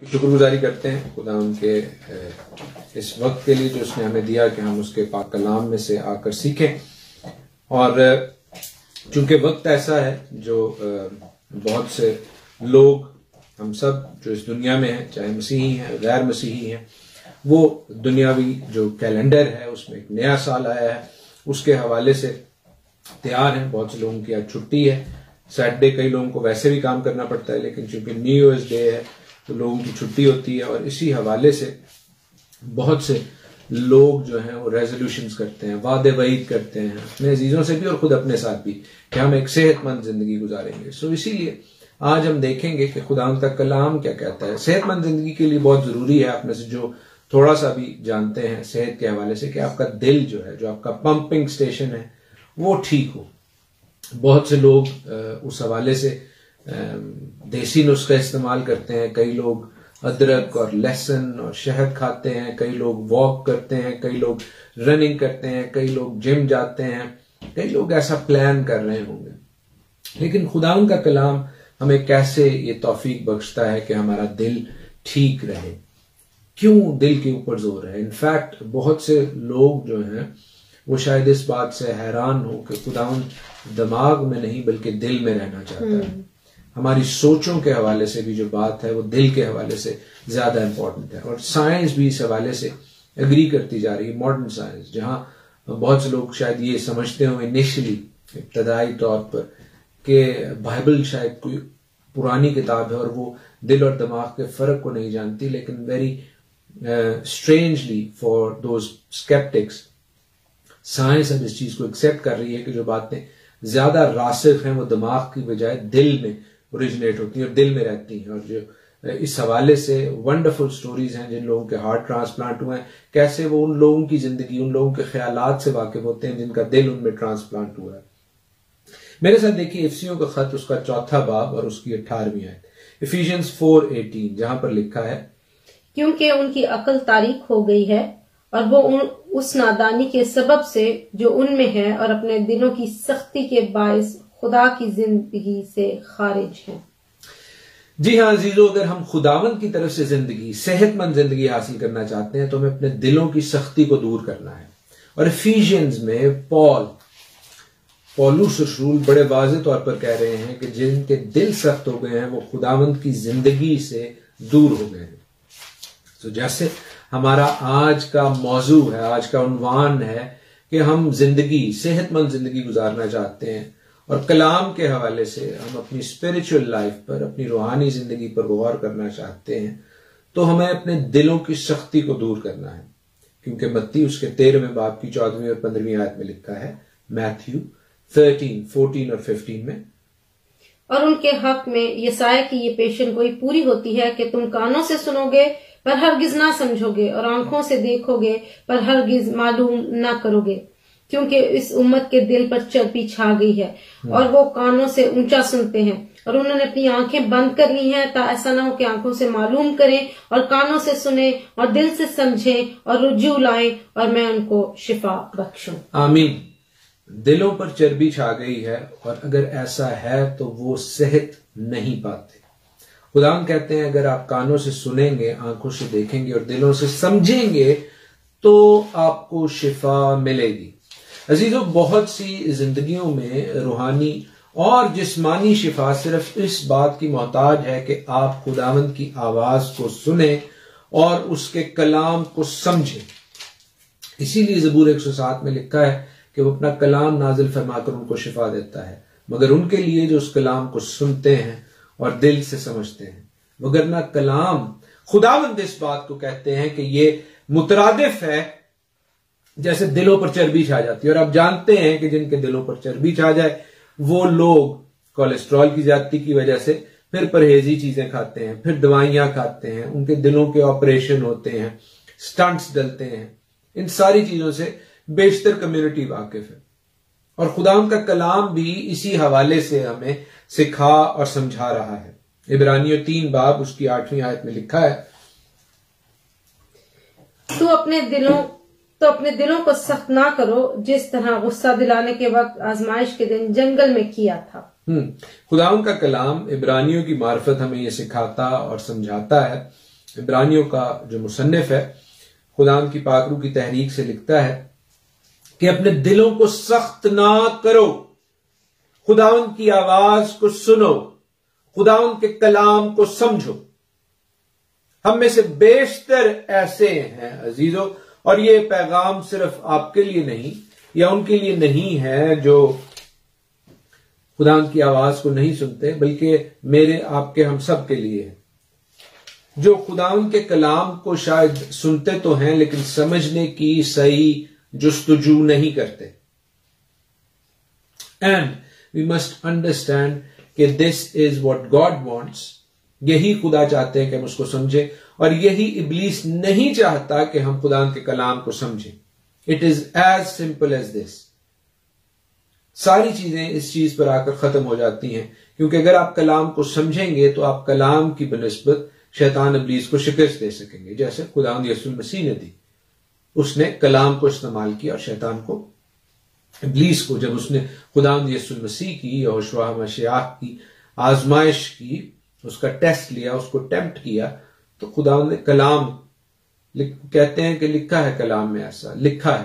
शुक्रगुजारी करते हैं खुदा उनके इस वक्त के लिए जो उसने हमें दिया कि हम उसके पाक कलाम में से आकर सीखें। और चूंकि वक्त ऐसा है जो बहुत से लोग, हम सब जो इस दुनिया में हैं, चाहे मसीही हैं गैर मसीही हैं, वो दुनियावी जो कैलेंडर है उसमें एक नया साल आया है उसके हवाले से तैयार हैं। बहुत से लोगों की आज छुट्टी है, सैटरडे कई लोगों को वैसे भी काम करना पड़ता है, लेकिन चूंकि न्यू ईयर्स डे है तो लोगों की छुट्टी होती है। और इसी हवाले से बहुत से लोग जो हैं वो रेजोल्यूशंस करते हैं, वादे वईद करते हैं अपने अजीजों से भी और खुद अपने साथ भी कि हम एक सेहतमंद जिंदगी गुजारेंगे। सो इसीलिए आज हम देखेंगे कि खुदा का कलाम क्या कहता है। सेहतमंद जिंदगी के लिए बहुत जरूरी है, आप में से जो थोड़ा सा भी जानते हैं सेहत के हवाले से, कि आपका दिल जो है, जो आपका पंपिंग स्टेशन है, वो ठीक हो। बहुत से लोग उस हवाले से देसी नुस्खे इस्तेमाल करते हैं। कई लोग अदरक और लहसुन और शहद खाते हैं, कई लोग वॉक करते हैं, कई लोग रनिंग करते हैं, कई लोग जिम जाते हैं, कई लोग ऐसा प्लान कर रहे होंगे। लेकिन खुदा का कलाम हमें कैसे ये तौफीक बख्शता है कि हमारा दिल ठीक रहे। क्यों दिल के ऊपर जोर है? इनफैक्ट बहुत से लोग जो हैं वो शायद इस बात से हैरान हो कि खुदावंद दिमाग में नहीं बल्कि दिल में रहना चाहता है। हमारी सोचों के हवाले से भी जो बात है वो दिल के हवाले से ज्यादा इंपॉर्टेंट है। और साइंस भी इस हवाले से एग्री करती जा रही है, मॉडर्न साइंस, जहां बहुत से लोग शायद ये समझते हो इनिशियली, इब्तदाई तौर पर, कि बाइबल शायद कोई पुरानी किताब है और वो दिल और दिमाग के फर्क को नहीं जानती। लेकिन very strangely for those sceptics, science अब इस चीज को एक्सेप्ट कर रही है कि जो बातें ज्यादा रासिख हैं वो दिमाग की बजाय दिल में ओरिजिनेट होती हैं और दिल में रहती हैं। और जो इस हवाले से वंडरफुल स्टोरीज हैं जिन लोगों के हार्ट ट्रांसप्लांट हुए हैं, कैसे वो उन लोगों की जिंदगी, उन लोगों के ख्यालात से वाकिफ होते हैं जिनका दिल उनमें ट्रांसप्लांट हुआ है। मेरे साथ देखिए इफिसियों का खत, उसका 4 बाब और उसकी 18वीं आयत, इफिशियंस 4:18, जहां पर लिखा है, क्योंकि उनकी अकल तारीक हो गई है और वो उस नादानी के सबब से जो उनमें है और अपने दिलों की सख्ती के बायस खुदा की जिंदगी से खारिज है। जी हाँ अजीजों, अगर हम खुदावंद की तरफ से जिंदगी, सेहतमंद जिंदगी हासिल करना चाहते हैं तो हमें अपने दिलों की सख्ती को दूर करना है। और इफिशियंस में पौलुस रसूल बड़े वाज़ेह तौर पर कह रहे हैं कि जिनके दिल सख्त हो गए हैं वो खुदावंद की जिंदगी से दूर हो गए हैं। तो जैसे हमारा आज का मौजू है, आज का उन्वान है कि हम जिंदगी, सेहतमंद जिंदगी गुजारना चाहते हैं और कलाम के हवाले से हम अपनी स्पिरिचुअल लाइफ पर, अपनी रूहानी जिंदगी पर गौर करना चाहते हैं, तो हमें अपने दिलों की सख्ती को दूर करना है। क्योंकि मत्ती उसके 13वें बाब की 14वीं और 15वीं आयत में लिखा है, मैथ्यू 13, 14 और 15 में, और उनके हक में यसाया की ये पेशन गोई पूरी होती है कि तुम कानों से सुनोगे पर हरगिज ना समझोगे और आंखों से देखोगे पर हरगिज मालूम ना करोगे, क्योंकि इस उम्मत के दिल पर चर्बी छा गई है और वो कानों से ऊंचा सुनते हैं और उन्होंने अपनी आंखें बंद कर ली हैं, ताकि ऐसा ना हो कि आंखों से मालूम करें और कानों से सुने और दिल से समझें और रुजू लाएं और मैं उनको शिफा बख्शूं। आमीन। दिलों पर चर्बी छा गई है और अगर ऐसा है तो वो सेहत नहीं पाते। खुदाम कहते हैं अगर आप कानों से सुनेंगे, आंखों से देखेंगे और दिलों से समझेंगे तो आपको शिफा मिलेगी। अजीजों, बहुत सी जिंदगियों में रूहानी और जिस्मानी शिफा सिर्फ इस बात की मोहताज है कि आप खुदावंद की आवाज को सुने और उसके कलाम को समझें। इसीलिए ज़बूर 107 में लिखा है कि वो अपना कलाम नाजिल फरमाकर उनको शिफा देता है, मगर उनके लिए जो उस कलाम को सुनते हैं और दिल से समझते हैं। वगरना कलाम, खुदावंद इस बात को कहते हैं कि ये मुतरादिफ है जैसे दिलों पर चर्बी छा जाती है। और आप जानते हैं कि जिनके दिलों पर चर्बी छा जाए वो लोग कोलेस्ट्रॉल की ज्यादती की वजह से फिर परहेजी चीजें खाते हैं, फिर दवाइयां खाते हैं, उनके दिलों के ऑपरेशन होते हैं, स्टंट्स डलते हैं। इन सारी चीजों से बेशतर कम्युनिटी वाकिफ है और खुदाम का कलाम भी इसी हवाले से हमें सिखा और समझा रहा है। इब्रानियों 3 बाब उसकी 8वीं आयत में लिखा है, तो अपने दिलों को सख्त ना करो जिस तरह गुस्सा दिलाने के वक्त आजमाइश के दिन जंगल में किया था। खुदाम का कलाम इब्रानियों की मार्फत हमें यह सिखाता और समझाता है इब्रानियों का जो मुसन्निफ है खुदाम की पाकरू की तहरीक से लिखता है कि अपने दिलों को सख्त ना करो, खुदावंद की आवाज को सुनो, खुदावंद के कलाम को समझो। हम में से बेशतर ऐसे हैं अजीजों, और ये पैगाम सिर्फ आपके लिए नहीं या उनके लिए नहीं है जो खुदावंद की आवाज को नहीं सुनते, बल्कि मेरे, आपके, हम सब के लिए है, जो खुदावंद के कलाम को शायद सुनते तो हैं लेकिन समझने की सही जुस्तजू नहीं करते। एंड वी मस्ट अंडरस्टैंड कि this is what God wants, यही खुदा चाहते हैं कि हम उसको समझें, और यही इब्लीस नहीं चाहता कि हम खुदावंद के कलाम को समझें। It is as simple as this. सारी चीजें इस चीज पर आकर खत्म हो जाती हैं, क्योंकि अगर आप कलाम को समझेंगे तो आप कलाम की बनिस्बत शैतान इब्लीस को शिकस्त दे सकेंगे, जैसे खुदावंद यीशु मसीह ने दी। उसने कलाम को इस्तेमाल किया और शैतान को, इब्लीस को, जब उसने खुदावंद यीशु मसीह की, यहोशुआ मसीह की आजमाइश की, उसका टेस्ट लिया, उसको टेम्प्ट किया, तो खुदावंद ने कलाम, कहते हैं कि लिखा है कलाम में, ऐसा लिखा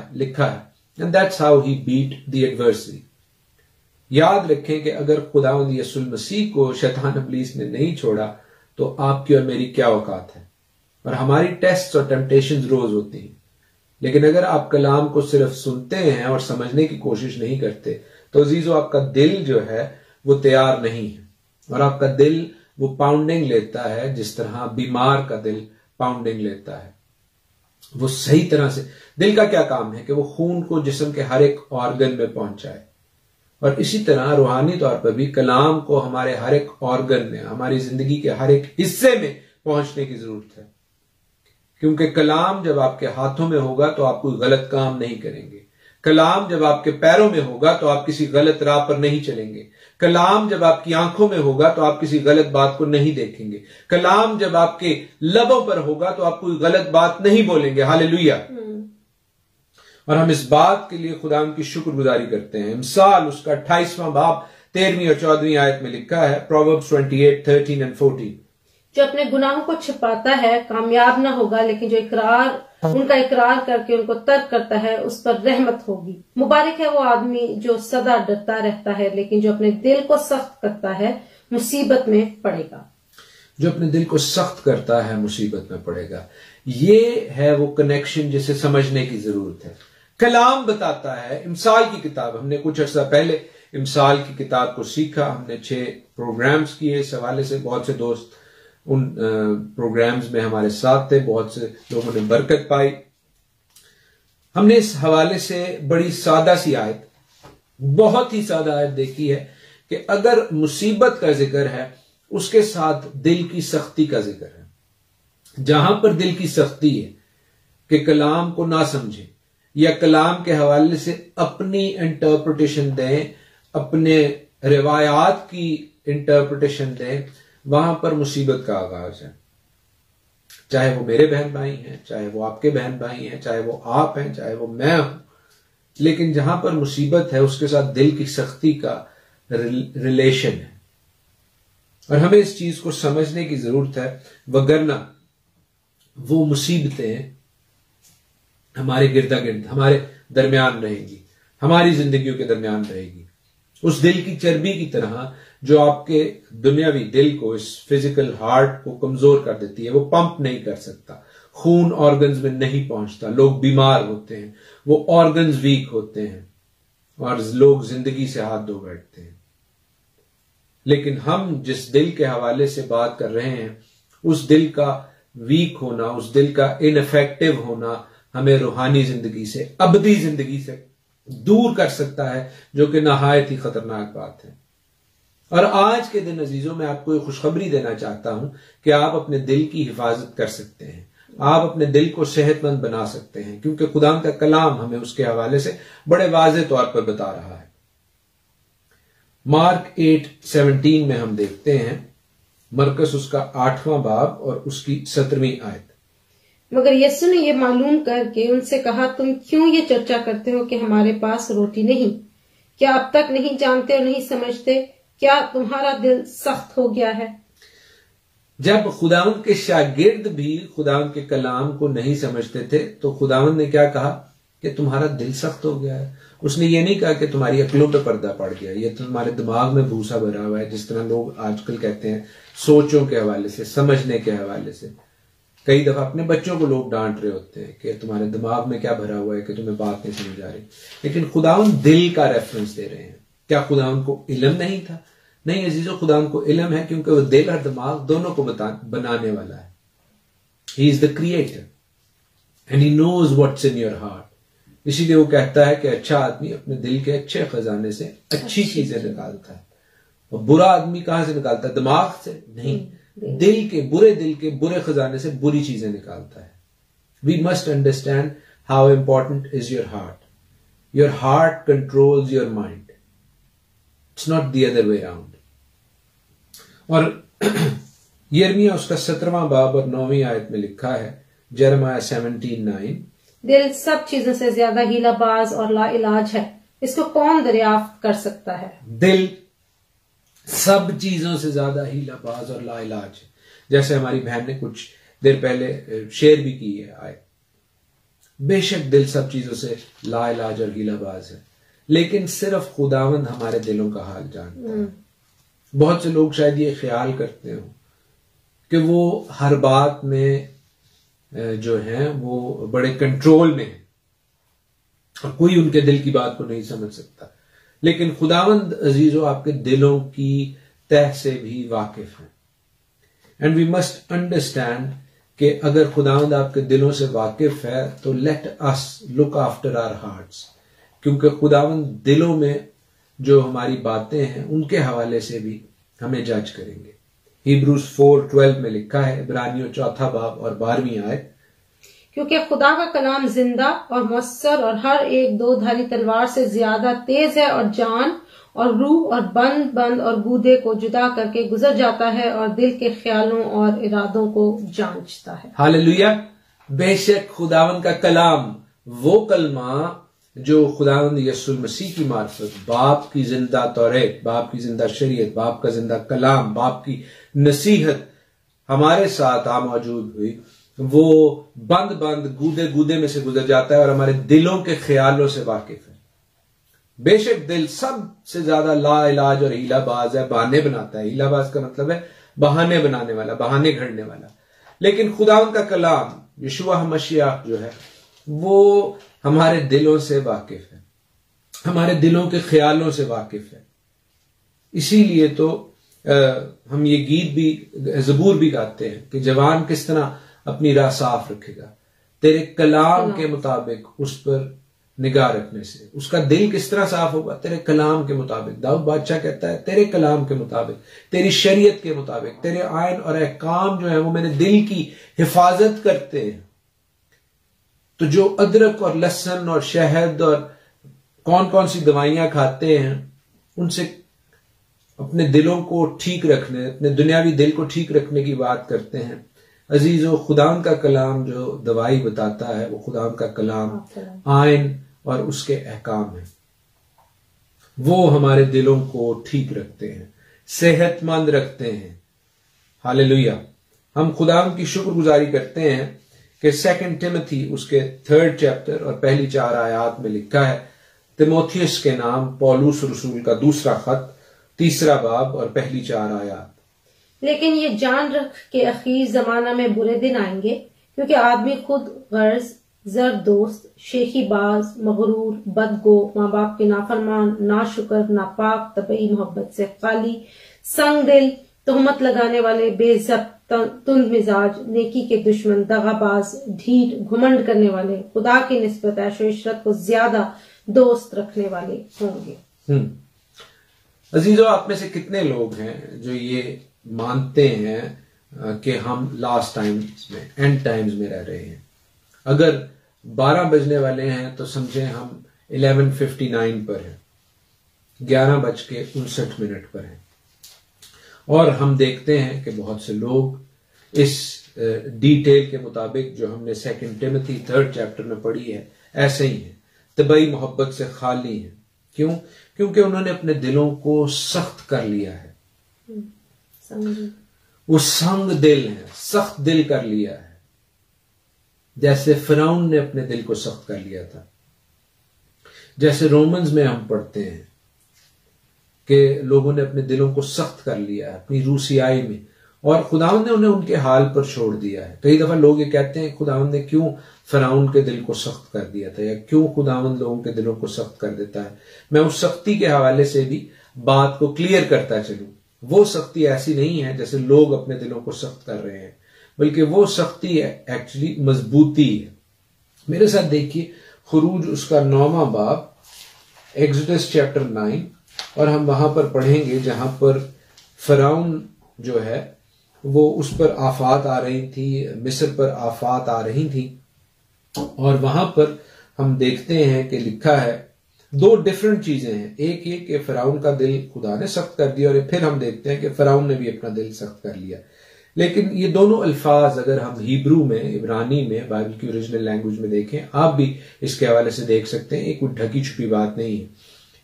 है, and that's how he beat the adversary. याद रखें कि अगर खुदावंद यीशु मसीह को शैतान इब्लीस ने नहीं छोड़ा तो आपकी और मेरी क्या औकात है। और हमारी टेस्ट और टेम्पटेशन रोज होती हैं, लेकिन अगर आप कलाम को सिर्फ सुनते हैं और समझने की कोशिश नहीं करते तो अजीजों, आपका दिल जो है वो तैयार नहीं है, और आपका दिल वो पाउंडिंग लेता है जिस तरह बीमार का दिल पाउंडिंग लेता है। वो सही तरह से, दिल का क्या काम है कि वो खून को जिस्म के हर एक ऑर्गन में पहुंचाए, और इसी तरह रूहानी तौर पर भी कलाम को हमारे हर एक ऑर्गन में, हमारी जिंदगी के हर एक हिस्से में पहुंचने की जरूरत है। क्योंकि कलाम जब आपके हाथों में होगा तो आप कोई गलत काम नहीं करेंगे। कलाम जब आपके पैरों में होगा तो आप किसी गलत राह पर नहीं चलेंगे। कलाम जब आपकी आंखों में होगा तो आप किसी गलत बात को नहीं देखेंगे। कलाम जब आपके लबों पर होगा तो आप कोई गलत बात नहीं बोलेंगे। हालेलुया। और हम इस बात के लिए खुदा की शुक्रगुजारी करते हैं। मिसाल उसका 28वां बाब 13वीं और 14वीं आयत में लिखा है, प्रोवर्ब्स 28:13 and 14, जो अपने गुनाहों को छिपाता है कामयाब ना होगा, लेकिन जो उनका इकरार करके उनको तर्क करता है उस पर रहमत होगी। मुबारक है वो आदमी जो सदा डरता रहता है, लेकिन जो अपने दिल को सख्त करता है मुसीबत में पड़ेगा। जो अपने दिल को सख्त करता है मुसीबत में पड़ेगा। ये है वो कनेक्शन जिसे समझने की जरूरत है। कलाम बताता है, इमसाल की किताब, हमने कुछ अर्सा पहले इमसाल की किताब को सीखा, हमने 6 प्रोग्राम्स किए इस हवाले से। बहुत से दोस्त उन प्रोग्राम्स में हमारे साथ थे, बहुत से लोगों ने बरकत पाई। हमने इस हवाले से बड़ी सादा सी आयत, बहुत ही सादा आयत देखी है कि अगर मुसीबत का जिक्र है उसके साथ दिल की सख्ती का जिक्र है। जहां पर दिल की सख्ती है कि कलाम को ना समझें या कलाम के हवाले से अपनी इंटरप्रिटेशन दें, अपने रिवायात की इंटरप्रिटेशन दें, वहां पर मुसीबत का आगाज है। चाहे वो मेरे बहन भाई हैं, चाहे वो आपके बहन भाई हैं, चाहे वो आप हैं, चाहे वो मैं हूं, लेकिन जहां पर मुसीबत है उसके साथ दिल की सख्ती का रिलेशन है। और हमें इस चीज को समझने की जरूरत है, वगरना वो मुसीबतें हमारे गिरदा गिर्द, हमारे दरमियान रहेंगी, हमारी जिंदगियों के दरमियान रहेगी। उस दिल की चर्बी की तरह जो आपके दुनियावी दिल को, इस फिजिकल हार्ट को कमजोर कर देती है। वो पंप नहीं कर सकता, खून ऑर्गन्स में नहीं पहुंचता, लोग बीमार होते हैं, वो ऑर्गन्स वीक होते हैं और लोग जिंदगी से हाथ धो बैठते हैं। लेकिन हम जिस दिल के हवाले से बात कर रहे हैं, उस दिल का वीक होना, उस दिल का इनफेक्टिव होना हमें रूहानी जिंदगी से, अबदी जिंदगी से दूर कर सकता है, जो कि नहायत ही खतरनाक बात है। और आज के दिन अजीजों, मैं आपको एक खुशखबरी देना चाहता हूं कि आप अपने दिल की हिफाजत कर सकते हैं, आप अपने दिल को सेहतमंद बना सकते हैं, क्योंकि खुदा का कलाम हमें उसके हवाले से बड़े वाज़े तौर पर बता रहा है। मार्क 8:17 में हम देखते हैं, मरकस उसका 8वां बाब और उसकी 17वीं आयत। मगर यीशु ने यह मालूम करके उनसे कहा, तुम क्यों ये चर्चा करते हो कि हमारे पास रोटी नहीं? क्या अब तक नहीं जानते और नहीं समझते? क्या तुम्हारा दिल सख्त हो गया है? जब खुदावंद के शागिर्द भी खुदावंद के कलाम को नहीं समझते थे तो खुदावंद ने क्या कहा कि तुम्हारा दिल सख्त हो गया है। उसने ये नहीं कहा कि तुम्हारी अक्लों पे पर्दा पड़ गया, ये तुम्हारे दिमाग में भूसा भरा हुआ है, जिस तरह लोग आजकल कहते हैं सोचों के हवाले से, समझने के हवाले से। कई दफा अपने बच्चों को लोग डांट रहे होते हैं कि तुम्हारे दिमाग में क्या भरा हुआ है कि तुम्हें बात नहीं समझ आ रही, लेकिन खुदावंद दिल का रेफरेंस दे रहे हैं। क्या खुदावंद को इल्म नहीं था? नहीं अजीजों, खुदावंद को इल्म है, क्योंकि वो दिल और दिमाग दोनों को बनाने वाला है। He is the creator and he knows what's in your heart. इसीलिए वो कहता है कि अच्छा आदमी अपने दिल के अच्छे खजाने से अच्छी चीजें निकालता है, और बुरा आदमी कहां से निकालता है? दिमाग से नहीं, दिल के बुरे खजाने से बुरी चीजें निकालता है। We must understand how important is your heart. Your heart controls your mind, it's not the other way around. और यिर्मयाह उसका 17वां बाब और 9वीं आयत में लिखा है, यिर्मयाह 17:9, दिल सब चीजों से ज्यादा हीलाबाज और लाइलाज है, इसको कौन दरियाफ्त कर सकता है? दिल सब चीजों से ज्यादा हीलाबाज और लाइलाज है। जैसे हमारी बहन ने कुछ देर पहले शेयर भी की है आयत। बेशक दिल सब चीजों से लाइलाज और हीलाबाज है, लेकिन सिर्फ खुदावंद हमारे दिलों का हाल जानता है। बहुत से लोग शायद ये ख्याल करते हो कि वो हर बात में जो है वो बड़े कंट्रोल में है और कोई उनके दिल की बात को नहीं समझ सकता, लेकिन खुदावंद अजीजों आपके दिलों की तह से भी वाकिफ है। एंड वी मस्ट अंडरस्टैंड कि अगर खुदावंद आपके दिलों से वाकिफ है तो let us look after our hearts, क्योंकि खुदावंद दिलों में जो हमारी बातें हैं उनके हवाले से भी हमें जज करेंगे। हिब्रूज 4:12 में लिखा है, इब्रानियों 4 बाब और 12वीं आयत, क्योंकि खुदा का कलाम जिंदा और मुअस्सर और हर एक दो धारी तलवार से ज्यादा तेज है और जान और रूह और बंद और गूदे को जुदा करके गुजर जाता है और दिल के ख्यालों और इरादों को जांचता है। हालेलुया। बेशक खुदावंद का कलाम, वो कलमा जो खुदावंद यीशु मसीह की मार्फत बाप की जिंदा तौरेत, बाप की जिंदा शरीयत, बाप का जिंदा कलाम, बाप की नसीहत हमारे साथ मौजूद हुई, वो बंद गूदे में से गुजर जाता है और हमारे दिलों के ख्यालों से वाकिफ है। बेशक दिल सबसे ज्यादा लाइलाज और हीलाबाज है, बहाने बनाता है। हीलाबाज का मतलब है बहाने बनाने वाला, बहाने घड़ने वाला। लेकिन खुदावंद का कलाम यीशुआ मसीह जो है वो हमारे दिलों से वाकिफ है, हमारे दिलों के ख्यालों से वाकिफ है। इसीलिए तो हम ये गीत भी, ज़बूर भी गाते हैं कि जवान किस तरह अपनी राह साफ रखेगा, तेरे कलाम के मुताबिक उस पर निगाह रखने से। उसका दिल किस तरह साफ होगा? तेरे कलाम के मुताबिक। दाऊद बादशाह कहता है तेरे कलाम के मुताबिक, तेरी शरीयत के मुताबिक, तेरे आयन और अहकाम जो है वो मेरे दिल की हिफाजत करते हैं। तो जो अदरक और लहसुन और शहद और कौन कौन सी दवाइयां खाते हैं, उनसे अपने दिलों को ठीक रखने, अपने दुनियावी दिल को ठीक रखने की बात करते हैं। अजीजों, खुदाम का कलाम जो दवाई बताता है वो खुदाम का कलाम आयन और उसके अहकाम है। वो हमारे दिलों को ठीक रखते हैं, सेहतमंद रखते हैं। हालेलुया। हम खुदाम की शुक्रगुजारी करते हैं कि 2 टिमोथी उसके 3rd चैप्टर और पहली 4 आयत में लिखा है, तिमोथियस के नाम पौलुस रसूल का दूसरा खत 3 बाब और पहली 4 आयत। लेकिन ये जान रख के अखीर जमाना में बुरे दिन आएंगे, क्योंकि आदमी खुद गर्ज, जरदोस्त, शेखीबाज, मगरूर, बदगो, माँ बाप के नाफरमान, नाशुक्र, नापाक, तबई मोहब्बत से खाली, संग दिल, तोहमत लगाने वाले, बेइज्जत, तुंद मिजाज, नेकी के दुश्मन, दगाबाज, ढीठ, घुमंड करने वाले, खुदा की निस्बत ऐशो इशरत को ज्यादा दोस्त रखने वाले होंगे। अजीजों, आप में से कितने लोग हैं जो ये मानते हैं कि हम लास्ट टाइम्स में, एंड टाइम्स में रह रहे हैं? अगर 12 बजने वाले हैं तो समझें हम 11:59 पर हैं, 11:59 पर हैं। और हम देखते हैं कि बहुत से लोग इस डिटेल के मुताबिक जो हमने 2 टिमोथी 3rd चैप्टर में पढ़ी है ऐसे ही है, तबई मोहब्बत से खाली है। क्यों? क्योंकि उन्होंने अपने दिलों को सख्त कर लिया है। वो संग दिल है, सख्त दिल कर लिया है, जैसे फिरौन ने अपने दिल को सख्त कर लिया था। जैसे रोमन्स में हम पढ़ते हैं कि लोगों ने अपने दिलों को सख्त कर लिया है अपनी रूसियाई में, और खुदावंद ने उन्हें उनके हाल पर छोड़ दिया है। कई दफा लोग ये कहते हैं खुदावंद ने क्यों फिरौन के दिल को सख्त कर दिया था, या क्यों खुदावंद लोगों के दिलों को सख्त कर देता है। मैं उस सख्ती के हवाले से भी बात को क्लियर करता चलूं। वो सख्ती ऐसी नहीं है जैसे लोग अपने दिलों को सख्त कर रहे हैं, बल्कि वो सख्ती एक्चुअली मजबूती है। मेरे साथ देखिए खुरूज उसका 9वां बाब, एक्सोडस चैप्टर 9, और हम वहां पर पढ़ेंगे जहां पर फिरौन जो है वो उस पर आफात आ रही थी, मिस्र पर आफात आ रही थी, और वहां पर हम देखते हैं कि लिखा है 2 डिफरेंट चीजें हैं। एक ये कि फिरौन का दिल खुदा ने सख्त कर दिया, और फिर हम देखते हैं कि फिरौन ने भी अपना दिल सख्त कर लिया। लेकिन ये दोनों अल्फाज अगर हम हिब्रू में, इब्रानी में, बाइबल की ओरिजिनल लैंग्वेज में देखें, आप भी इसके हवाले से देख सकते हैं, एक कोई ढकी छुपी बात नहीं है।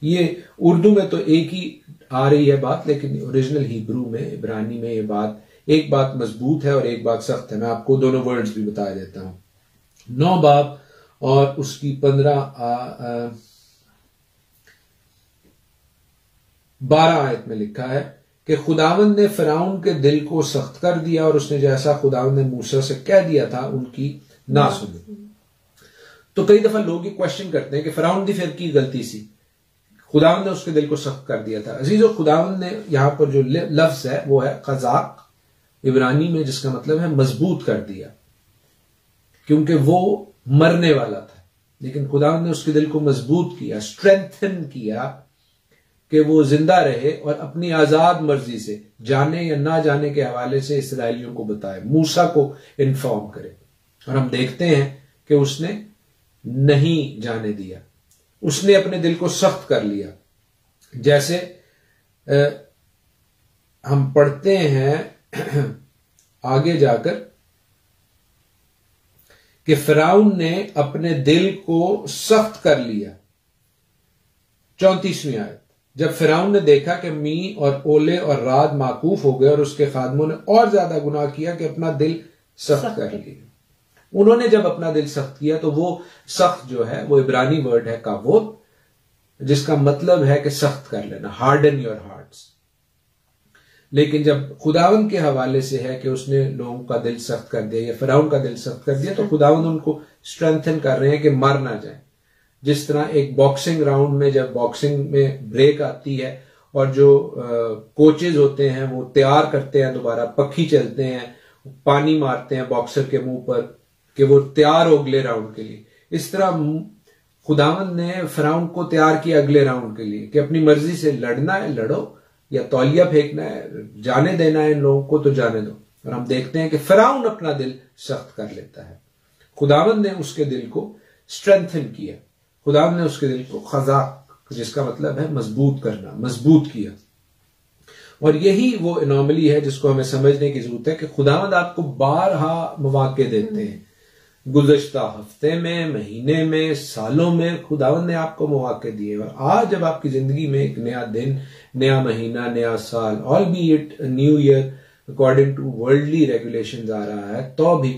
ये उर्दू में तो एक ही आ रही है बात, लेकिन ओरिजिनल हिब्रू में, इब्रानी में ये बात, एक बात मजबूत है और एक बात सख्त है। मैं आपको दोनों वर्ड्स भी बता देता हूं। 9 बाब और उसकी 12 आयत में लिखा है कि खुदावंद ने फिरौन के दिल को सख्त कर दिया, और उसने जैसा खुदावंद ने मूसा से कह दिया था उनकी ना सुनी। तो कई दफा लोग ये क्वेश्चन करते हैं कि फिरौन दी फिर की गलती सी, खुदावंद ने उसके दिल को सख्त कर दिया था। अजीजों, खुदावंद ने यहां पर जो लफ्ज है वो है खजाक इब्रानी में, जिसका मतलब है मजबूत कर दिया, क्योंकि वो मरने वाला था, लेकिन खुदावंद ने उसके दिल को मजबूत किया, स्ट्रेंथन किया कि वो जिंदा रहे और अपनी आजाद मर्जी से जाने या ना जाने के हवाले से इसराइलियों को बताए, मूसा को इन्फॉर्म करे। और हम देखते हैं कि उसने नहीं जाने दिया, उसने अपने दिल को सख्त कर लिया। जैसे हम पढ़ते हैं आगे जाकर कि फिरौन ने अपने दिल को सख्त कर लिया। 34वीं आयत, जब फिरौन ने देखा कि मी और ओले और रात माकूफ हो गए और उसके खादमों ने और ज्यादा गुनाह किया कि अपना दिल सख्त कर लिया। उन्होंने जब अपना दिल सख्त किया तो वो सख्त जो है वो इब्रानी वर्ड है कावोद, जिसका मतलब है कि सख्त कर लेना, हार्डन योर हार्ट्स। लेकिन जब खुदावंद के हवाले से है कि उसने लोगों का दिल सख्त कर दिया या फिरौन का दिल सख्त कर दिया, तो खुदावंद उनको स्ट्रेंथन कर रहे हैं कि मर ना जाए। जिस तरह एक बॉक्सिंग राउंड में जब बॉक्सिंग में ब्रेक आती है और जो कोचेज होते हैं वो तैयार करते हैं, दोबारा पक्खी चलते हैं, पानी मारते हैं बॉक्सर के मुंह पर कि वो तैयार हो अगले राउंड के लिए, इस तरह खुदावंद ने फिरौन को तैयार किया अगले राउंड के लिए कि अपनी मर्जी से लड़ना है लड़ो, या तौलिया फेंकना है, जाने देना है इन लोगों को तो जाने दो। और हम देखते हैं कि फिरौन अपना दिल सख्त कर लेता है। खुदावंद ने उसके दिल को स्ट्रेंथन किया, खुदावंद ने उसके दिल को खजाक, जिसका मतलब है मजबूत करना, मजबूत किया। और यही वो एनॉमली है जिसको हमें समझने की जरूरत है कि खुदावंद आपको बारहा मौके देते हैं। गुज़श्ता हफ्ते में, महीने में, सालों में खुदावंद ने आपको मौके दिए, और आज जब आपकी जिंदगी में एक नया दिन, नया महीना, नया साल, all be it new year according to worldly regulations आ रहा है, तो भी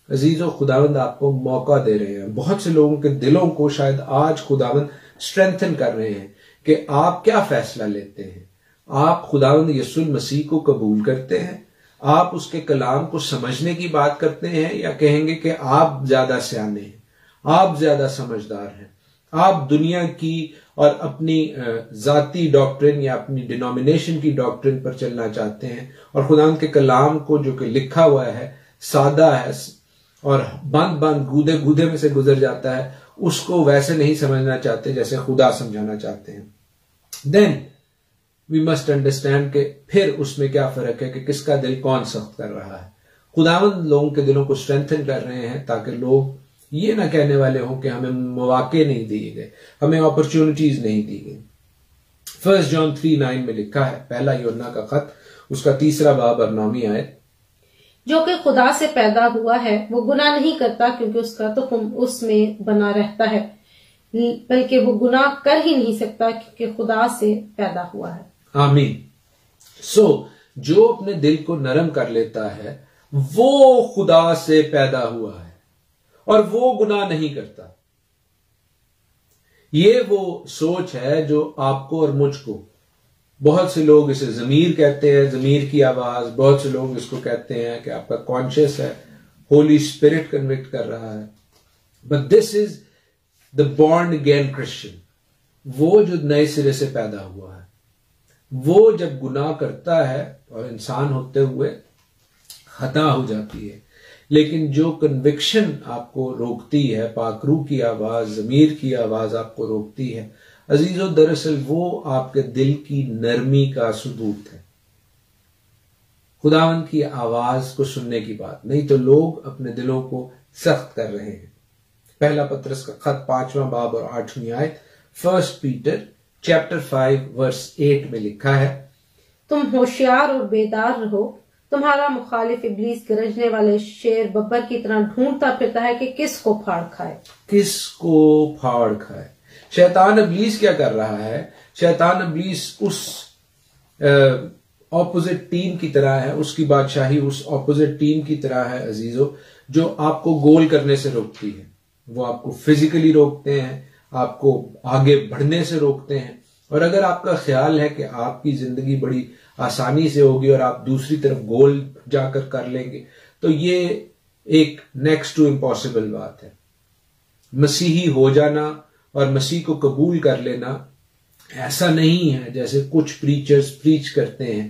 अजीजों खुदावंद आपको मौका दे रहे हैं। बहुत से लोगों के दिलों को शायद आज खुदावंद स्ट्रेंथन कर रहे हैं कि आप क्या फैसला लेते हैं। आप खुदावंद यीशु मसीह को कबूल करते हैं, आप उसके कलाम को समझने की बात करते हैं, या कहेंगे कि आप ज्यादा सियाने हैं, आप ज्यादा समझदार हैं, आप दुनिया की और अपनी जाती डॉक्ट्रिन या अपनी डिनोमिनेशन की डॉक्ट्रिन पर चलना चाहते हैं, और खुदावंद के कलाम को जो कि लिखा हुआ है, सादा है और बंद बंद गूदे गूदे में से गुजर जाता है, उसको वैसे नहीं समझना चाहते जैसे खुदा समझाना चाहते हैं। देन वी मस्ट अंडरस्टैंड के फिर उसमें क्या फर्क है कि किसका दिल कौन सख्त कर रहा है। खुदावंद लोगों के दिलों को स्ट्रेंथन कर रहे हैं ताकि लोग ये ना कहने वाले हों कि हमें मौके नहीं दिए गए, हमें अपॉर्चुनिटीज नहीं दी गई। 1 जॉन 3:9 में लिखा है, पहला यूहन्ना का खत, उसका 3 बाब और 9वीं आयत, जो कि खुदा से पैदा हुआ है वो गुनाह नहीं करता, क्योंकि उसका तुख्म उसमें बना रहता है, बल्कि वो गुनाह कर ही नहीं सकता क्योंकि खुदा से पैदा हुआ है। आमीन। सो जो अपने दिल को नरम कर लेता है वो खुदा से पैदा हुआ है और वो गुनाह नहीं करता। ये वो सोच है जो आपको और मुझको, बहुत से लोग इसे ज़मीर कहते हैं, ज़मीर की आवाज, बहुत से लोग इसको कहते हैं कि आपका कॉन्शियस है, होली स्पिरिट कन्विक्ट कर रहा है। But this is the born again Christian, वो जो नए सिरे से पैदा हुआ है। वो जब गुनाह करता है और इंसान होते हुए खता हो जाती है, लेकिन जो कन्विक्शन आपको रोकती है, पाकरू की आवाज, ज़मीर की आवाज आपको रोकती है, अजीजों, दरअसल वो आपके दिल की नरमी का सबूत है, खुदावंद की आवाज को सुनने की बात। नहीं तो लोग अपने दिलों को सख्त कर रहे हैं। पहला पत्रस का खत 5वां बाब और 8वीं आयत, 1 पीटर चैप्टर 5 वर्स 8 में लिखा है, तुम होशियार और बेदार रहो, तुम्हारा मुखालिफ इब्लीस गरजने वाले शेर बब्बर की तरह ढूंढता फिरता है कि किसको फाड़ खाए। किसको फाड़ खाए। शैतान इब्लीस क्या कर रहा है? शैतान इब्लीस उस ऑपोजिट टीम की तरह है, उसकी बादशाही उस ऑपोजिट टीम की तरह है अजीजों, जो आपको गोल करने से रोकती है। वो आपको फिजिकली रोकते हैं, आपको आगे बढ़ने से रोकते हैं। और अगर आपका ख्याल है कि आपकी जिंदगी बड़ी आसानी से होगी और आप दूसरी तरफ गोल जाकर कर लेंगे, तो ये एक नेक्स्ट टू इम्पॉसिबल बात है। मसीही हो जाना और मसीह को कबूल कर लेना ऐसा नहीं है जैसे कुछ प्रीचर्स प्रीच करते हैं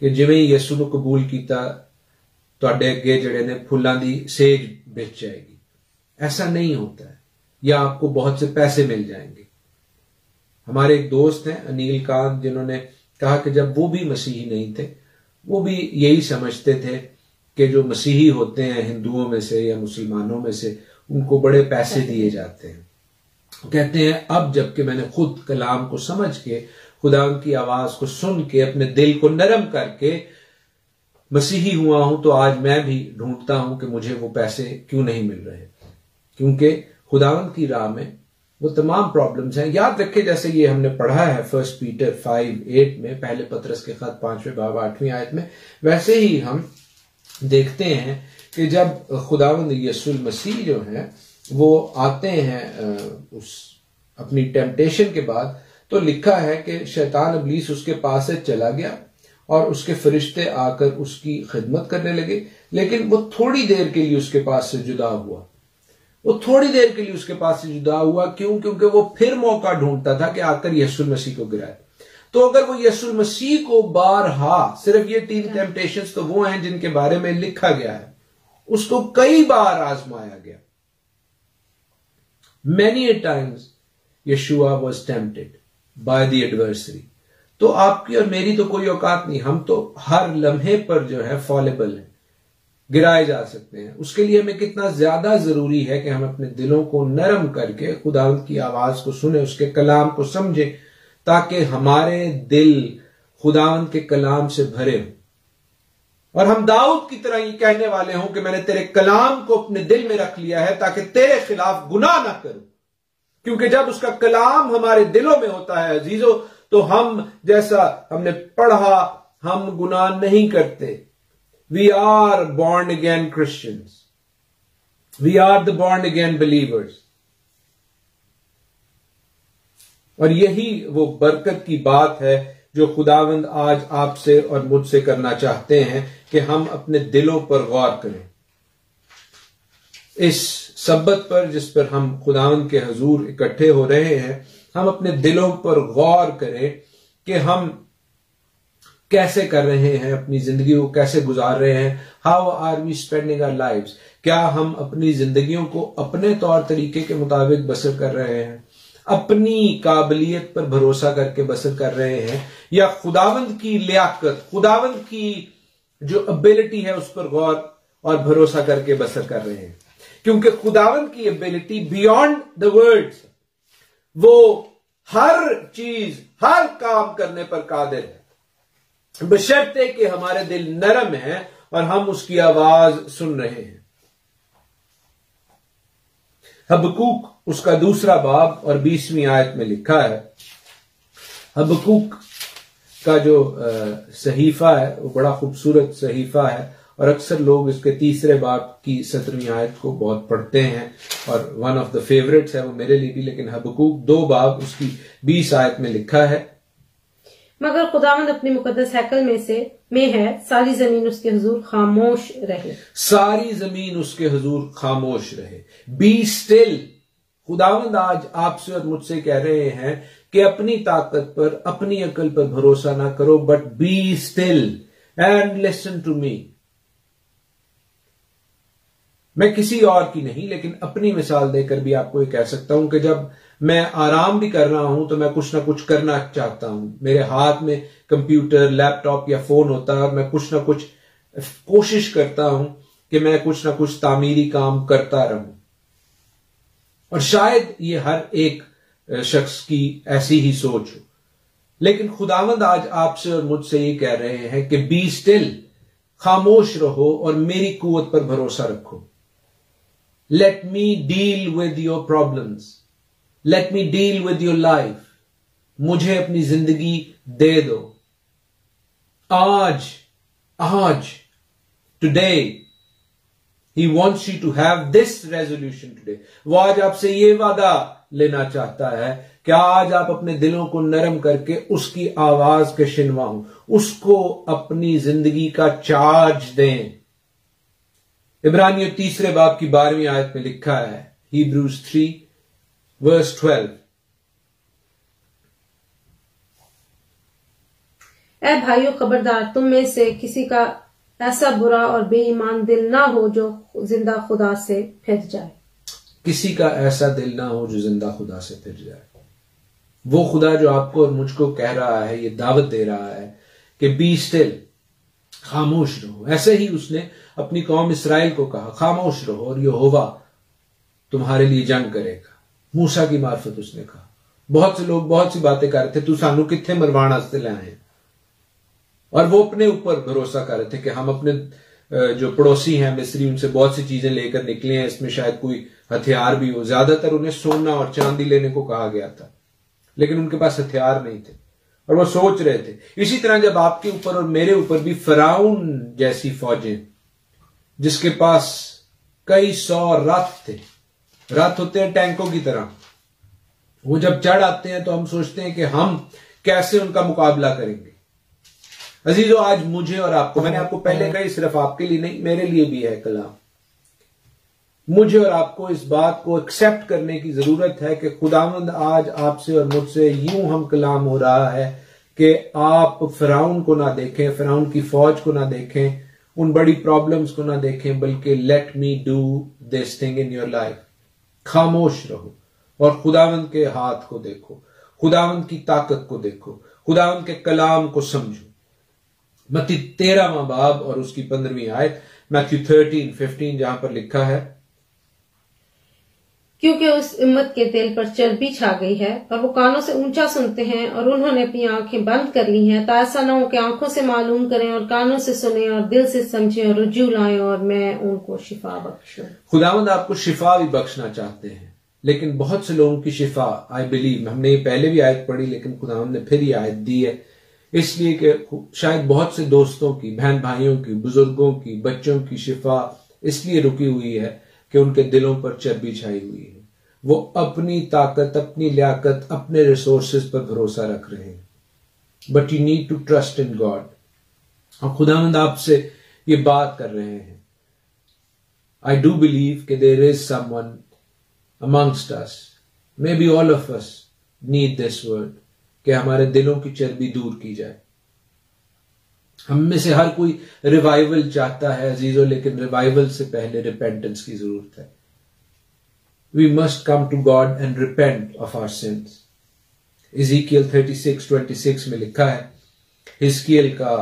कि जिवें यसू को कबूल किया तुहाडे अगे जिहड़े ने फुल्लां दी सेज बिछ जाएगी। ऐसा नहीं होता है, या आपको बहुत से पैसे मिल जाएंगे। हमारे एक दोस्त हैं अनिल कांत, जिन्होंने कहा कि जब वो भी मसीही नहीं थे, वो भी यही समझते थे कि जो मसीही होते हैं हिंदुओं में से या मुसलमानों में से, उनको बड़े पैसे दिए जाते हैं। कहते हैं अब जबकि मैंने खुद कलाम को समझ के, खुदा की आवाज को सुन के, अपने दिल को नरम करके मसीही हुआ हूं, तो आज मैं भी ढूंढता हूं कि मुझे वो पैसे क्यों नहीं मिल रहे, क्योंकि खुदावंद की राह में वो तमाम प्रॉब्लम्स हैं। याद रखें, जैसे ये हमने पढ़ा है 1 पीटर 5:8 में, पहले पत्रस के खत 5वें बाब 8वीं आयत में, वैसे ही हम देखते हैं कि जब खुदावंद यीशु मसीह जो है वो आते हैं उस अपनी टेम्पटेशन के बाद, तो लिखा है कि शैतान इब्लीस उसके पास से चला गया और उसके फरिश्ते आकर उसकी खिदमत करने लगे, लेकिन वो थोड़ी देर के लिए उसके पास से जुदा हुआ। वो थोड़ी देर के लिए उसके पास से जुदा हुआ। क्यों? क्योंकि वो फिर मौका ढूंढता था कि आकर यीशु मसीह को गिराए। तो अगर वो यीशु मसीह को बारहा, सिर्फ ये 3 टेम्पटेशंस तो वो हैं जिनके बारे में लिखा गया है, उसको कई बार आजमाया गया। Many a times Yeshua was tempted by the adversary। तो आपकी और मेरी तो कोई औकात नहीं, हम तो हर लम्हे पर जो है फॉलेबल हैं, गिराए जा सकते हैं। उसके लिए हमें कितना ज्यादा जरूरी है कि हम अपने दिलों को नरम करके खुदावंद की आवाज को सुने, उसके कलाम को समझे, ताकि हमारे दिल खुदावंद के कलाम से भरे हों और हम दाऊद की तरह ये कहने वाले हों कि मैंने तेरे कलाम को अपने दिल में रख लिया है ताकि तेरे खिलाफ गुनाह ना करूं। क्योंकि जब उसका कलाम हमारे दिलों में होता है अजीजों, तो हम, जैसा हमने पढ़ा, हम गुनाह नहीं करते। We are born again Christians, we are the born again believers. और यही वो बरकत की बात है जो खुदावंद आज आपसे और मुझसे करना चाहते हैं कि हम अपने दिलों पर गौर करें। इस सब्बत पर जिस पर हम खुदावंद के हजूर इकट्ठे हो रहे हैं, हम अपने दिलों पर गौर करें कि हम कैसे कर रहे हैं, अपनी जिंदगी को कैसे गुजार रहे हैं। How are we spending our lives? क्या हम अपनी जिंदगियों को अपने तौर तरीके के मुताबिक बसर कर रहे हैं, अपनी काबिलियत पर भरोसा करके बसर कर रहे हैं, या खुदावंद की लियाकत, खुदावंद की जो एबिलिटी है उस पर गौर और भरोसा करके बसर कर रहे हैं? क्योंकि खुदावंद की एबिलिटी बियॉन्ड द वर्ड्स, वो हर चीज, हर काम करने पर कादिर है, बशर्ते कि हमारे दिल नरम है और हम उसकी आवाज सुन रहे हैं। हबकूक उसका 2 बाब और 20वीं आयत में लिखा है, हबकूक का जो सहीफा है वो बड़ा खूबसूरत सहीफा है और अक्सर लोग इसके तीसरे बाब की 17वीं आयत को बहुत पढ़ते हैं और वन ऑफ द फेवरेट्स है वो मेरे लिए भी। लेकिन हबक्कूक 2 बाब उसकी 20 आयत में लिखा है, मगर खुदावंद अपनी मुकद्दस हैकल में है, सारी जमीन उसके हुजूर खामोश रहे। सारी जमीन उसके हुजूर खामोश रहे। Be still. खुदावंद आज आपसे और मुझसे कह रहे हैं कि अपनी ताकत पर, अपनी अकल पर भरोसा ना करो, but be still and listen to me. मैं किसी और की नहीं लेकिन अपनी मिसाल देकर भी आपको ये कह सकता हूं कि जब मैं आराम भी कर रहा हूं तो मैं कुछ ना कुछ करना चाहता हूं। मेरे हाथ में कंप्यूटर, लैपटॉप या फोन होता है और मैं कुछ ना कुछ कोशिश करता हूं कि मैं कुछ ना कुछ तामीरी काम करता रहूं। और शायद ये हर एक शख्स की ऐसी ही सोच हो, लेकिन खुदावंद आज आपसे और मुझसे ये कह रहे हैं कि बी स्टिल, खामोश रहो और मेरी कुव्वत पर भरोसा रखो। Let me deal with your problems, let me deal with your life. मुझे अपनी जिंदगी दे दो। आज today He wants you to have this resolution today. वो आज आपसे ये वादा लेना चाहता है कि आज आप अपने दिलों को नरम करके उसकी आवाज के शिनवा हो, उसको अपनी जिंदगी का चार्ज दें। इब्रानियों 3 बाब की 12वीं आयत में लिखा है, Hebrews 3 verse 12, ऐ भाइयों खबरदार, तुम में से किसी का ऐसा बुरा और बेईमान दिल ना हो जो जिंदा खुदा से फिर जाए। किसी का ऐसा दिल ना हो जो जिंदा खुदा से फिर जाए। वो खुदा जो आपको और मुझको कह रहा है, ये दावत दे रहा है कि बी स्टिल, खामोश रहो। ऐसे ही उसने अपनी कौम इसराइल को कहा, खामोश रहो और यहोवा तुम्हारे लिए जंग करेगा। मूसा की मार्फत उसने कहा। बहुत से लोग बहुत सी बातें कर रहे थे, तू सानू कित्थे मरवाण वास्ते लाए, और वो अपने ऊपर भरोसा कर रहे थे कि हम अपने जो पड़ोसी हैं मिस्री, उनसे बहुत सी चीजें लेकर निकले हैं, इसमें शायद कोई हथियार भी हो। ज्यादातर उन्हें सोना और चांदी लेने को कहा गया था, लेकिन उनके पास हथियार नहीं थे और वो सोच रहे थे। इसी तरह जब आपके ऊपर और मेरे ऊपर भी फराउन जैसी फौजें, जिसके पास कई 100 रथ थे, रथ होते हैं टैंकों की तरह, वो जब चढ़ आते हैं तो हम सोचते हैं कि हम कैसे उनका मुकाबला करेंगे। अजीजों, आज मुझे और आपको, मैंने आपको पहले कही, सिर्फ आपके लिए नहीं मेरे लिए भी है कलाम। मुझे और आपको इस बात को एक्सेप्ट करने की जरूरत है कि खुदावंद आज आपसे और मुझसे यूं हम कलाम हो रहा है कि आप फिरौन को ना देखें, फिरौन की फौज को ना देखें, उन बड़ी प्रॉब्लम्स को ना देखें, बल्कि let me do this thing in your life. खामोश रहो और खुदावंद के हाथ को देखो, खुदावंद की ताकत को देखो, खुदावंद के कलाम को समझो। मत्ती 13वां बाब और उसकी 15वीं आयत, मैथ्यू 13:15, जहां पर लिखा है, क्योंकि उस उम्मत के दिल पर चर्बी छा गई है और वो कानों से ऊंचा सुनते हैं और उन्होंने अपनी आंखें बंद कर ली हैं, तो ऐसा ना हो कि आंखों से मालूम करें और कानों से सुने और दिल से समझें और रुजू लाएं और मैं उनको शिफा बख्शूं। खुदावंद आपको शिफा भी बख्शना चाहते हैं, लेकिन बहुत से लोगों की शिफा, आई बिलीव, हमने ये पहले भी आयत पढ़ी लेकिन खुदावंद ने फिर ये आयत दी है इसलिए कि शायद बहुत से दोस्तों की, बहन भाइयों की, बुजुर्गों की, बच्चों की शिफा इसलिए रुकी हुई है कि उनके दिलों पर चर्बी छाई हुई है। वो अपनी ताकत, अपनी लियाकत, अपने रिसोर्सेज पर भरोसा रख रहे हैं। But you need to trust in God. और खुदावंद आपसे ये बात कर रहे हैं। आई डू बिलीव कि there is someone amongst us, maybe all of us need this word, कि हमारे दिलों की चर्बी दूर की जाए। हम में से हर कोई रिवाइवल चाहता है अजीजों, लेकिन रिवाइवल से पहले रिपेंटेंस की जरूरत है। We must come to God and repent of our sins. Ezekiel 36:26 में लिखा है, हिजकिय्याल का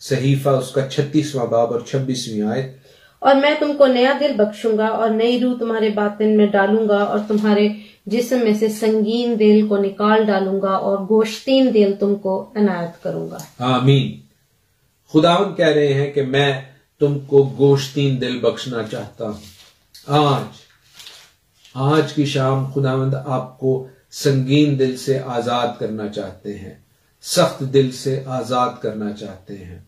सहीफा उसका 36वां बाब और 26वीं आयत, और मैं तुमको नया दिल बख्शूंगा और नई रूह तुम्हारे बातिन में डालूंगा और तुम्हारे जिस्म में से संगीन दिल को निकाल डालूंगा और गोश्तीन दिल तुमको अनायत करूंगा। आमीन। खुदावंद कह रहे हैं कि मैं तुमको गोश्तीन दिल बख्शना चाहता हूं। आज की शाम खुदावंद आपको संगीन दिल से आजाद करना चाहते हैं। सख्त दिल से आजाद करना चाहते हैं।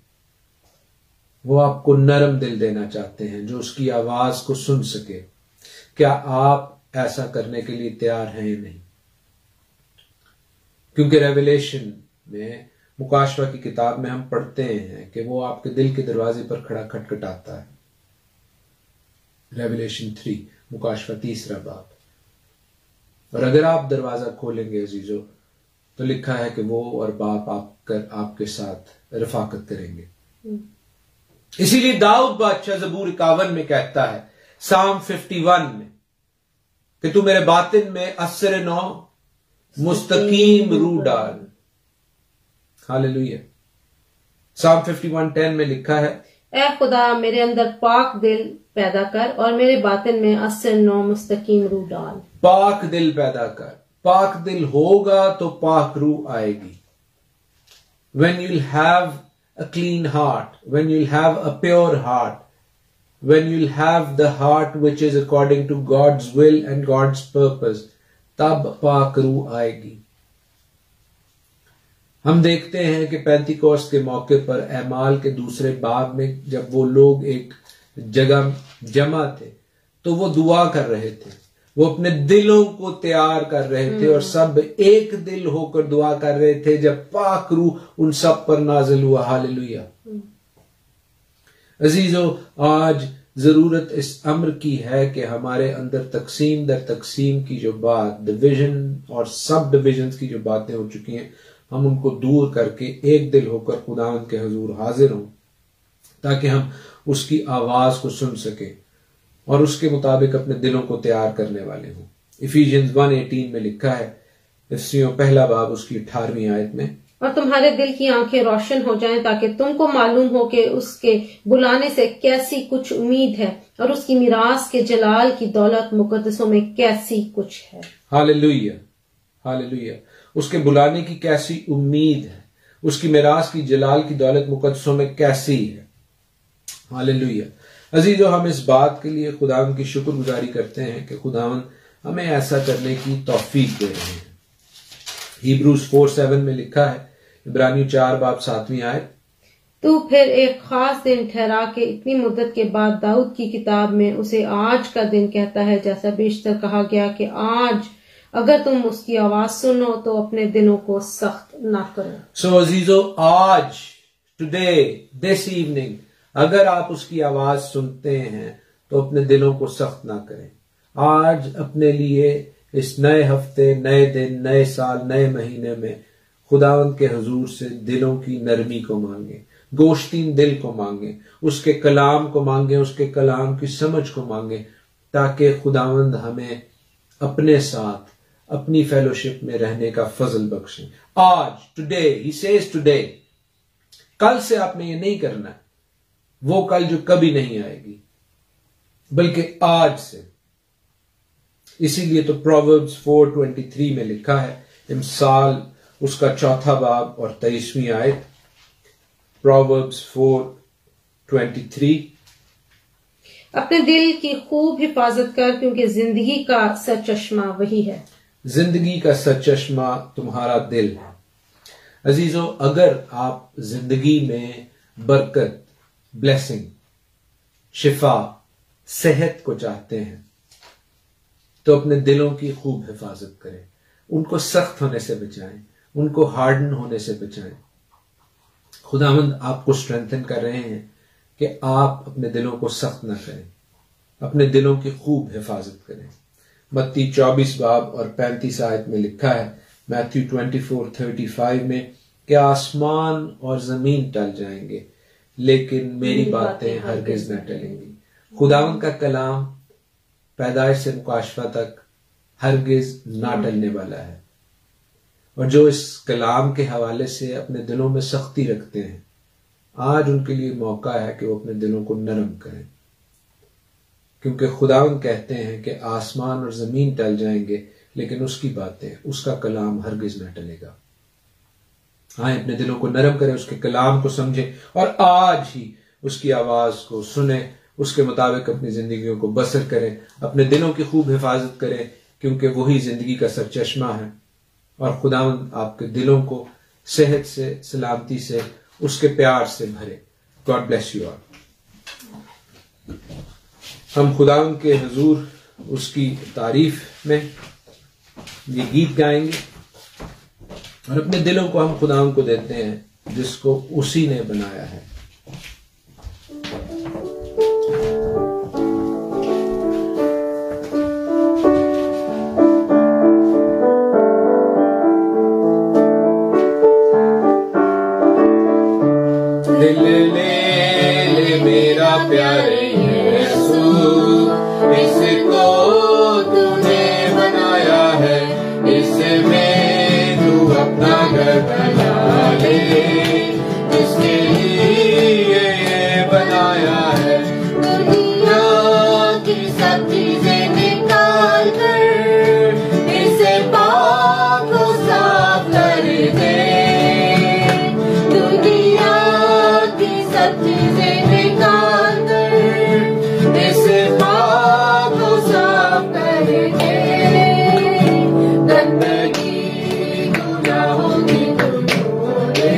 वो आपको नरम दिल देना चाहते हैं जो उसकी आवाज को सुन सके। क्या आप ऐसा करने के लिए तैयार हैं या नहीं? क्योंकि रेवलेशन में, मुकाशवा की किताब में हम पढ़ते हैं कि वो आपके दिल के दरवाजे पर खड़ा खटखटाता है। रेवलेशन 3, मुकाशवा 3 बाब। और अगर आप दरवाजा खोलेंगे अजीजों, तो लिखा है कि वो और बाप आपके साथ रफाकत करेंगे। इसीलिए दाऊद बादशाह ज़बूर 51 में कहता है, साम 51 में, कि तू मेरे बातिन में असर नौ मुस्तकीम रू डाल। हालेलुया। साम 51:10 में लिखा है, ए खुदा मेरे अंदर पाक दिल पैदा कर और मेरे बातिन में असर नौ मुस्तकीम रू डाल। पाक दिल पैदा कर। पाक दिल होगा तो पाक रूह आएगी। When you'll have a clean heart, when you'll have a pure heart, when you'll have the heart which is according to God's will and God's purpose, तब पाक रूह आएगी। हम देखते हैं कि पेंतिकोस्त के मौके पर एमाल के 2 बाब में जब वो लोग एक जगह जमा थे तो वो दुआ कर रहे थे। वो अपने दिलों को तैयार कर रहे थे और सब एक दिल होकर दुआ कर रहे थे जब पाक रूह उन सब पर नाजिल हुआ। हालेलुया। अजीजों, आज जरूरत इस अम्र की है कि हमारे अंदर तकसीम दर तकसीम की जो बात, डिवीजन और सब डिविजन की जो बातें हो चुकी हैं, हम उनको दूर करके एक दिल होकर खुदावंद के हुजूर हाजिर हों, ताकि हम उसकी आवाज को सुन सके और उसके मुताबिक अपने दिलों को तैयार करने वाले हों। इफिशियंस 1:18 में लिखा है, इफ्सियों 1 बाब उसकी 18वीं आयत में, और तुम्हारे दिल की आंखें रोशन हो जाएं ताकि तुमको मालूम हो कि उसके बुलाने से कैसी कुछ उम्मीद है और उसकी मिरास के जलाल की दौलत मुकद्दसों में कैसी कुछ है। Hallelujah, hallelujah. उसके बुलाने की कैसी उम्मीद है, उसकी मिरास की जलाल की दौलत मुकद्दसों में कैसी है। हालेलुया। अजीजों, हम इस बात के लिए खुदावंद की शुक्रगुजारी करते हैं कि खुदावंद हमें ऐसा करने की तौफीक दे रहे हैं। हिब्रूज 4:7 में लिखा है, इब्रानियों 4 बाब 7वीं आयत, तू फिर एक खास दिन ठहरा के इतनी मुद्दत के बाद दाऊद की किताब में उसे आज का दिन कहता है, जैसा बेशतर कहा गया कि आज अगर तुम उसकी आवाज सुनो तो अपने दिलों को सख्त ना करो। सो अजीजों, आज, टुडे, दिस इवनिंग, अगर आप उसकी आवाज सुनते हैं तो अपने दिलों को सख्त ना करें। आज अपने लिए इस नए हफ्ते, नए दिन, नए साल, नए महीने में खुदावंद के हुजूर से दिलों की नरमी को मांगे, गोश्तीन दिल को मांगे, उसके कलाम को मांगे, उसके कलाम की समझ को मांगे, ताकि खुदावंद हमें अपने साथ अपनी फेलोशिप में रहने का फजल बख्शे। आज, टुडे, ही सेज टुडे। कल से आपने ये नहीं करना है, वो कल जो कभी नहीं आएगी, बल्कि आज से। इसीलिए तो प्रोवर्ब्स 4:23 में लिखा है, इमसाल उसका 4 बाब और 23वीं आयत, प्रोवर्ब्स 4:23, अपने दिल की खूब हिफाजत कर क्योंकि जिंदगी का सरचश्मा वही है। जिंदगी का सरचश्मा तुम्हारा दिल है। अजीजों, अगर आप जिंदगी में बरकत, ब्लेसिंग, शिफा, सेहत को चाहते हैं तो अपने दिलों की खूब हिफाजत करें। उनको सख्त होने से बचाएं, उनको हार्डन होने से बचाएं। खुदावंद आपको स्ट्रेंथन कर रहे हैं कि आप अपने दिलों को सख्त ना करें, अपने दिलों की खूब हिफाजत करें। मत्ती 24 बाब और 35 आयत में लिखा है, मैथ्यू 24:35 में, कि आसमान और जमीन टल जाएंगे लेकिन मेरी बातें हरगिज न टलेंगी। खुदावंद का कलाम पैदाइश से मुकाशवा तक हरगिज ना टलने वाला है। और जो इस कलाम के हवाले से अपने दिलों में सख्ती रखते हैं, आज उनके लिए मौका है कि वो अपने दिलों को नरम करें, क्योंकि खुदावंद कहते हैं कि आसमान और जमीन टल जाएंगे लेकिन उसकी बातें, उसका कलाम हरगिज न टलेगा। आए अपने दिलों को नरम करें, उसके कलाम को समझें और आज ही उसकी आवाज को सुने, उसके मुताबिक अपनी जिंदगियों को बसर करें, अपने दिलों की खूब हिफाजत करें, क्योंकि वही जिंदगी का सरचश्मा है। और खुदावंद आपके दिलों को सेहत से, सलामती से, उसके प्यार से भरे। God bless you all. हम खुदावंद के हुजूर उसकी तारीफ में ये गीत गाएंगे और अपने दिलों को हम खुदावंद को देते हैं जिसको उसी ने बनाया है। दिल ले मेरा प्यारे यीशु, इसको तूने बनाया है, इसमें तू अपना घर बना ले, इसके लिए ये बनाया है। दुनिया की सब चीजें निकाल कर इसे पाक और साफ कर दे, दुनिया की सब चीजें निकाल कर इसे पाक और साफ कर दे। गंदगी गुनाहों की तूने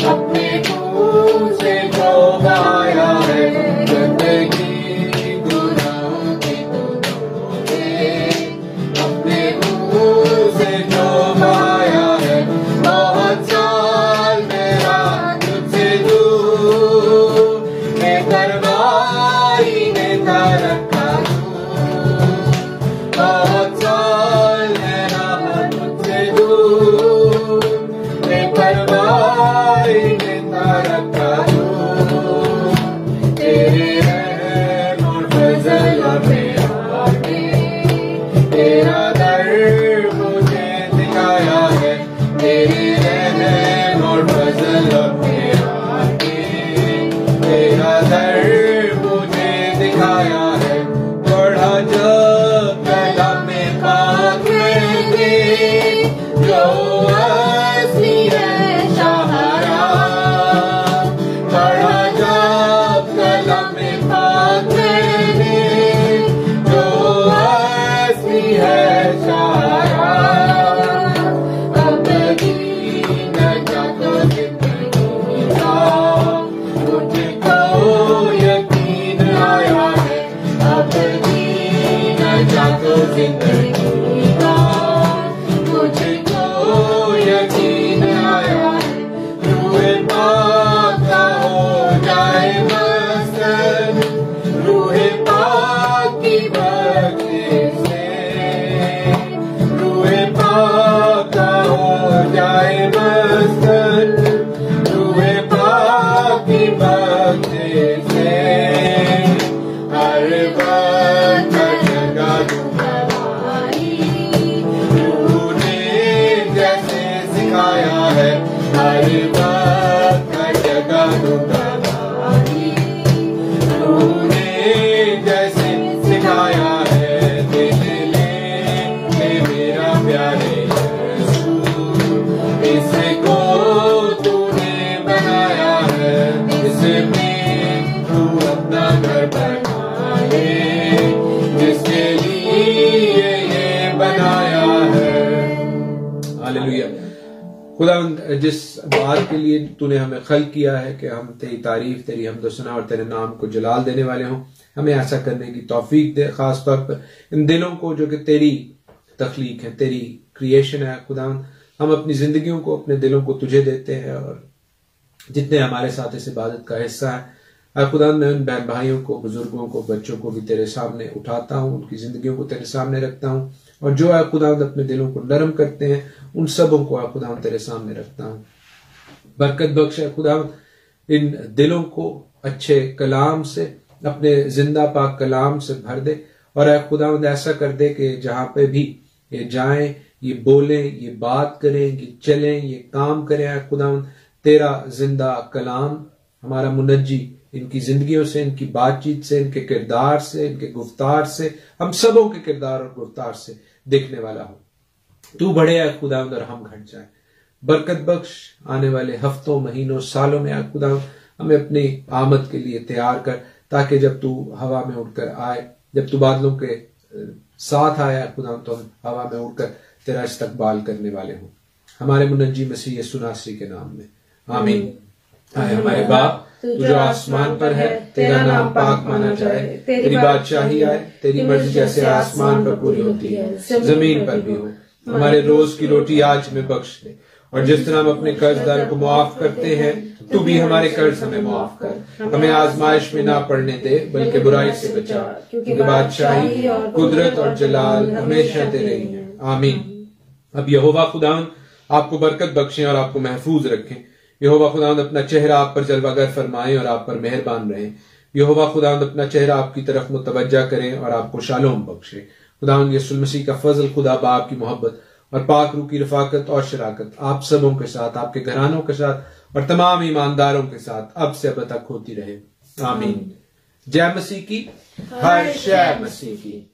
अपने खून से धोया है, गंदगी गुनाहों की तूने अपने खून से धोया है। बहुत साल मेरा तुझसे दूर, बेपरवाही ने था रखा दूर, बहुत साल मेरा तुझसे दूर, बेपरवाही ने था रखा दूर। तेरे रहम और फजल और मेरा तेरा दर मुझे दिखाया है, तेरे रहम और फजल और मेरा तेरा दर मुझे दिखाया है। पढ़ा जब कलामे पाक में जो असली है सहारा, पढ़ा जब कलामे पाक में जो असली है सहारा। अबदी नजात तो जिंदगी का मुझको यकीन आया है, अबदी नजात तो जिंदगी का मुझको यकीन आया है। रूहे पाक का हो जाए मस्तर, रूहे पाक की बख्शिश से, रूहे पाक का हो जाए मस्तर, रूहे पाक की बख्शिश से। हर वक्त हर जगह दूंगा भाई, रूह ने जैसे सिखाया है, हर वक्त हर जगह दूंगा भाई, रूह ने जैसे सिखाया है। दिल ले मेरा प्यारे यीशु, इसको तूने बनाया है, इसमें तू अपना घर बना ले, जिसके लिए ये बनाया है। हालेलुया। खुदावंद, जिस बात के लिए तूने हमें खल किया है कि हम तेरी तारीफ, तेरी हमद सना और तेरे नाम को जलाल देने वाले हों, हमें ऐसा करने की तौफीक दे। खास तौर पर इन दिलों को जो कि तेरी तख्लीक है, तेरी क्रिएशन है खुदावंद, हम अपनी जिंदगियों को, अपने दिलों को तुझे देते हैं और जितने हमारे साथ इस इबादत का हिस्सा है खुदा, मैं उन बहन भाइयों को, बुजुर्गों को, बच्चों को भी तेरे सामने उठाता हूँ, उनकी जिंदगियों को तेरे सामने रखता हूँ और जो है खुदा अपने दिलों को नरम करते हैं उन सबों को खुदा तेरे सामने रखता हूँ। बरकत बख्श है खुदा इन दिलों को अच्छे कलाम से, अपने जिंदा पाक कलाम से भर दे और खुदा ऐसा कर दे कि जहां पे भी ये जाएं, ये बोलें, ये बात करें, ये चलें, ये काम करें, खुदा तेरा जिंदा कलाम हमारा मुनज्जी इनकी जिंदगियों से, इनकी बातचीत से, इनके किरदार से, इनके गुफ्तार से, हम सबों के किरदार और गुफ्तार से देखने वाला हो। तू बढ़े है खुदा और हम घट जाए। बरकत बख्श आने वाले हफ्तों, महीनों, सालों में खुदा हमें अपनी आमद के लिए तैयार कर, ताकि जब तू हवा में उड़कर आए, जब तू बादलों के साथ आया खुदा, तो हम हवा में उड़कर तेरा इस्तकबाल करने वाले हों। हमारे मुनज्जी मसीह यीशु नासरी के नाम में, आमीन। आए हमारे बाप, तू जो आसमान पर है, तेरा नाम पाक माना जाए, तेरी बादशाही आए, तेरी मर्जी जैसे आसमान पर पूरी होती है जमीन पर भी हो। हमारे रोज की रोटी आज हमें बख्श दे, और जिस तरह हम अपने कर्जदारों को माफ करते हैं, तू भी हमारे कर्ज हमें माफ कर। हमें आजमाइश में ना पड़ने दे, बल्कि बुराई से बचा, क्योंकि बादशाही, कुदरत और जलाल हमेशा तेरे ही हैं, आमीन। अब यहोवा खुदावंद आपको बरकत बख्शें और आपको महफूज रखें। यहोवा खुदावंद अपना चेहरा आप पर जलवागर फरमाए और आप पर मेहरबान रहे। यहोवा खुदावंद अपना चेहरा आपकी तरफ मुतवज्जा करें और आपको शालोम बख्शे। खुदावंद यीशु मसीह का फजल, खुदा बाप की मोहब्बत और पाक रूह की रफाकत और शराकत आप सबों के साथ, आपके घरानों के साथ और तमाम ईमानदारों के साथ अब से अब तक होती रहे, आमीन। जय मसीह की, हर शय मसीह की।